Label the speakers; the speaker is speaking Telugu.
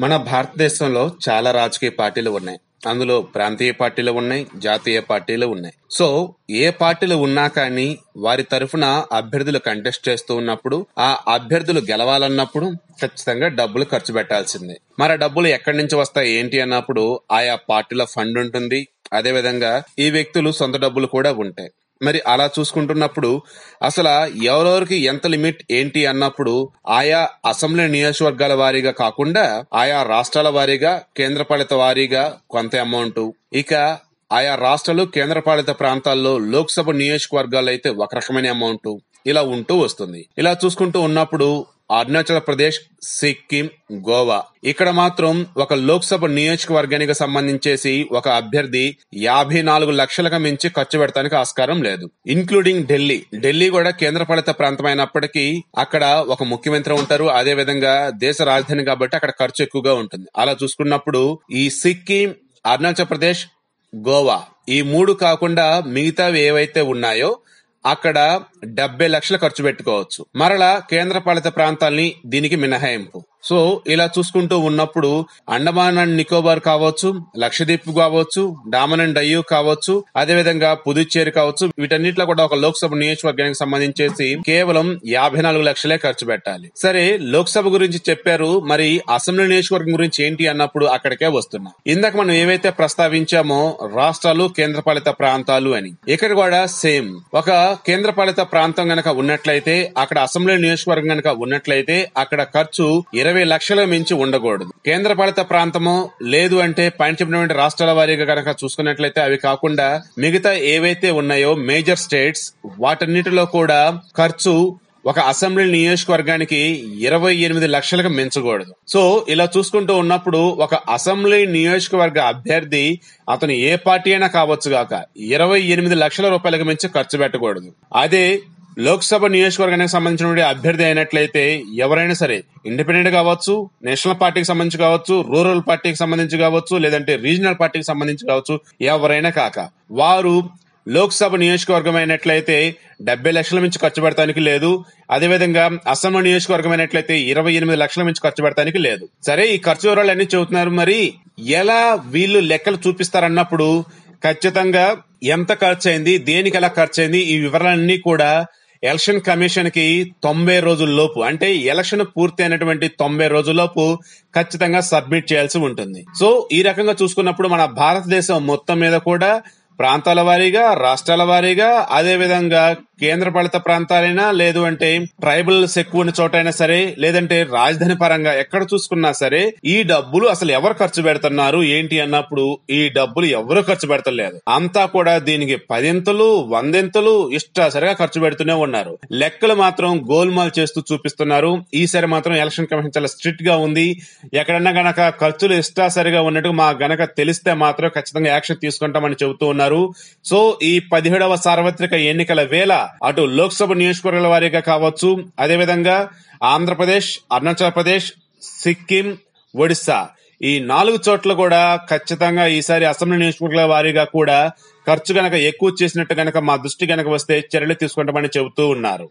Speaker 1: మన భారతదేశంలో చాలా రాజకీయ పార్టీలు ఉన్నాయి. అందులో ప్రాంతీయ పార్టీలు ఉన్నాయి, జాతీయ పార్టీలు ఉన్నాయి. సో ఏ పార్టీలు ఉన్నా కానీ వారి తరఫున అభ్యర్థులు కంటెస్ట్ చేస్తూ ఉన్నప్పుడు ఆ అభ్యర్థులు గెలవాలన్నప్పుడు ఖచ్చితంగా డబ్బులు ఖర్చు పెట్టాల్సిందే. మరి ఆ డబ్బులు ఎక్కడి నుంచి వస్తాయి ఏంటి అన్నప్పుడు ఆయా పార్టీల ఫండ్ ఉంటుంది. అదే విధంగా ఈ వ్యక్తులు సొంత డబ్బులు కూడా ఉంటాయి. మరి అలా చూసుకుంటున్నప్పుడు అసలు ఎవరెవరికి ఎంత లిమిట్ ఏంటి అన్నప్పుడు ఆయా అసెంబ్లీ నియోజకవర్గాల వారీగా కాకుండా ఆయా రాష్ట్రాల వారీగా, కేంద్రపాలిత వారీగా కొంత అమౌంట్, ఇక ఆయా రాష్ట్రాలు కేంద్రపాలిత ప్రాంతాల్లో లోక్సభ నియోజకవర్గాలు అయితే ఒక రకమైన అమౌంట్ ఇలా ఉంటూ వస్తుంది. ఇలా చూసుకుంటూ ఉన్నప్పుడు అరుణాచల్ ప్రదేశ్, సిక్కిం, గోవా ఇక్కడ మాత్రం ఒక లోక్సభ నియోజకవర్గానికి సంబంధించేసి ఒక అభ్యర్థి 54 లక్షలకు మించి ఖర్చు పెడతానికి ఆస్కారం లేదు. ఇన్క్లూడింగ్ ఢిల్లీ కూడా కేంద్రపాలిత ప్రాంతమైనప్పటికీ అక్కడ ఒక ముఖ్యమంత్రి ఉంటారు. అదే విధంగా దేశ రాజధాని కాబట్టి అక్కడ ఖర్చు ఎక్కువగా ఉంటుంది. అలా చూసుకున్నప్పుడు ఈ సిక్కిం, అరుణాచల్ ప్రదేశ్, గోవా ఈ మూడు కాకుండా మిగతావి ఏవైతే ఉన్నాయో అక్కడ 70 లక్షలు ఖర్చు పెట్టుకోవచ్చు. మరలా కేంద్రపాలిత ప్రాంతాల్ని దీనికి మినహాయింపు. సో ఇలా చూసుకుంటూ ఉన్నప్పుడు అండమాన్ అండ్ నికోబార్ కావచ్చు, లక్షద్వీప్ కావచ్చు, డామన్ అండ్ డయ్యూ కావచ్చు, అదేవిధంగా పుదుచ్చేరి కావచ్చు, వీటన్నిటిలో కూడా ఒక లోక్సభ నియోజకవర్గానికి సంబంధించేసి కేవలం 54 లక్షలే ఖర్చు పెట్టాలి. సరే, లోక్సభ గురించి చెప్పారు, మరి అసెంబ్లీ నియోజకవర్గం గురించి ఏంటి అన్నప్పుడు అక్కడికే వస్తున్నాం. ఇందాక మనం ఏవైతే ప్రస్తావించామో రాష్ట్రాలు, కేంద్రపాలిత ప్రాంతాలు అని, ఇక్కడ కూడా సేమ్. ఒక కేంద్రపాలిత ప్రాంతం గనక ఉన్నట్లయితే, అక్కడ అసెంబ్లీ నియోజకవర్గం గనక ఉన్నట్లయితే అక్కడ ఖర్చు 20 లక్షల మించి ఉండకూడదు. కేంద్రపాలిత ప్రాంతమో లేదు అంటే పైన చెప్పినటువంటి రాష్ట్రాల వారీగా కనుక చూసుకున్నట్లయితే అవి కాకుండా మిగతా ఏవైతే ఉన్నాయో మేజర్ స్టేట్స్ వాటన్నిటిలో కూడా ఖర్చు ఒక అసెంబ్లీ నియోజకవర్గానికి 28 లక్షలకు మించకూడదు. సో ఇలా చూసుకుంటూ ఉన్నప్పుడు ఒక అసెంబ్లీ నియోజకవర్గ అభ్యర్థి అతను ఏ పార్టీ అయినా కావచ్చు గాక 28 లక్షల రూపాయలకు మించి ఖర్చు పెట్టకూడదు. అదే లోక్సభ నియోజకవర్గానికి సంబంధించిన అభ్యర్థి అయినట్లయితే ఎవరైనా సరే, ఇండిపెండెంట్ కావచ్చు, నేషనల్ పార్టీకి సంబంధించి కావచ్చు, రూరల్ పార్టీకి సంబంధించి కావచ్చు, లేదంటే రీజనల్ పార్టీకి సంబంధించి కావచ్చు, ఎవరైనా కాక వారు లోక్సభ నియోజకవర్గం అయినట్లయితే 70 లక్షల మించి ఖర్చు పెడతానికి లేదు. అదేవిధంగా అసెంబ్లీ నియోజకవర్గం అయినట్లయితే 28 లక్షల మించి ఖర్చు పెడతానికి లేదు. సరే, ఈ ఖర్చు వివరాలు అన్ని చెబుతున్నారు. మరి ఎలా వీళ్ళు లెక్కలు చూపిస్తారన్నప్పుడు ఖచ్చితంగా ఎంత ఖర్చు అయింది, దేనికి ఎలా ఖర్చు అయింది, ఈ వివరాలన్నీ కూడా ఎలక్షన్ కమిషన్ కి 90 రోజుల్లోపు, అంటే ఎలక్షన్ పూర్తి అయినటువంటి 90 రోజుల్లోపు ఖచ్చితంగా సబ్మిట్ చేయాల్సి ఉంటుంది. సో ఈ రకంగా చూసుకున్నప్పుడు మన భారతదేశం మొత్తం మీద కూడా ప్రాంతాల వారీగా, రాష్ట్రాల వారీగా, అదే విధంగా కేంద్రపాలిత ప్రాంతాలైనా, లేదు అంటే ట్రైబల్స్ ఎక్కువ ఉన్న చోటైనా సరే, లేదంటే రాజధాని పరంగా ఎక్కడ చూసుకున్నా సరే ఈ డబ్బులు అసలు ఎవరు ఖర్చు పెడుతున్నారు ఏంటి అన్నప్పుడు ఈ డబ్బులు ఎవరు ఖర్చు పెడతలేదు. అంతా కూడా దీనికి 10 100 ఇష్టాసరిగా ఖర్చు పెడుతూనే ఉన్నారు. లెక్కలు మాత్రం గోల్మాల్ చేస్తూ చూపిస్తున్నారు. ఈసారి మాత్రం ఎలక్షన్ కమిషన్ చాలా స్ట్రిక్ట్ గా ఉంది. ఎక్కడన్నా గనక ఖర్చులు ఇష్టాసరిగా ఉన్నట్టు మా గనక తెలిస్తే మాత్రం ఖచ్చితంగా యాక్షన్ తీసుకుంటామని చెబుతూ ఉన్నారు. సో ఈ 17వ సార్వత్రిక ఎన్నికల వేళ అటు లోక్సభ నియోజకవర్గాల వారీగా కావచ్చు, అదేవిధంగా ఆంధ్రప్రదేశ్, అరుణాచల్ ప్రదేశ్, సిక్కిం, ఒడిశా ఈ 4 చోట్ల కూడా ఖచ్చితంగా ఈసారి అసెంబ్లీ నియోజకవర్గాల వారీగా కూడా ఖర్చు గనక ఎక్కువ చేసినట్టు గనక మా దృష్టి గనక వస్తే చర్యలు తీసుకుంటామని చెబుతూ ఉన్నారు.